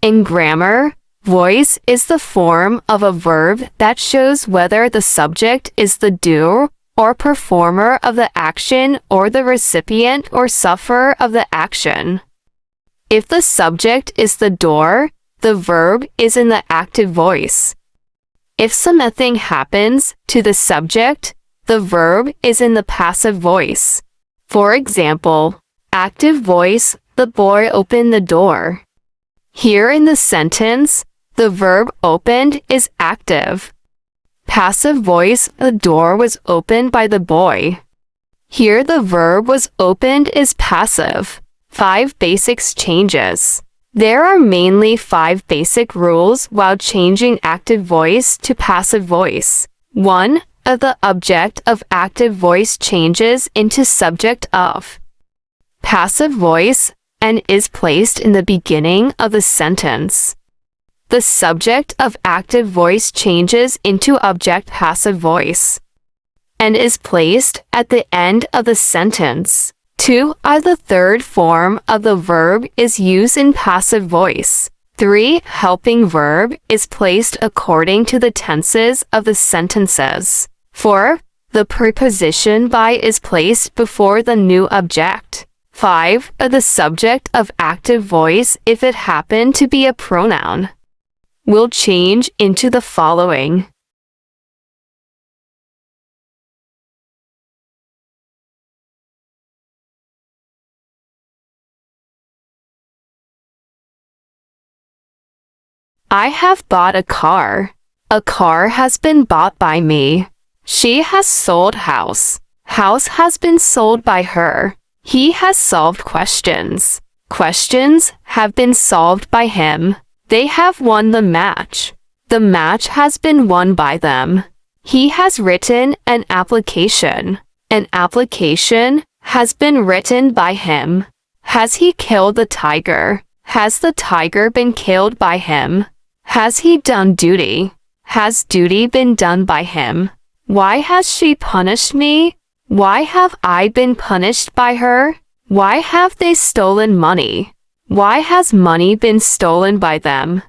In grammar, voice is the form of a verb that shows whether the subject is the doer or performer of the action or the recipient or sufferer of the action. If the subject is the doer, the verb is in the active voice. If something happens to the subject, the verb is in the passive voice. For example, active voice, the boy opened the door. Here in the sentence, the verb opened is active. Passive voice, the door was opened by the boy. Here the verb was opened is passive. 5 basic changes. There are mainly 5 basic rules while changing active voice to passive voice. 1. The object of active voice changes into subject of passive voice and is placed in the beginning of the sentence. The subject of active voice changes into object passive voice and is placed at the end of the sentence. 2. The third form of the verb is used in passive voice. 3. Helping verb is placed according to the tenses of the sentences. 4. The preposition by is placed before the new object. 5. The subject of active voice, if it happened to be a pronoun, will change into the following. I have bought a car. A car has been bought by me. She has sold house. House has been sold by her. He has solved questions. Questions have been solved by him. They have won the match. The match has been won by them. He has written an application. An application has been written by him. Has he killed the tiger? Has the tiger been killed by him? Has he done duty? Has duty been done by him? Why has she punished me? Why have I been punished by her? Why have they stolen money? Why has money been stolen by them?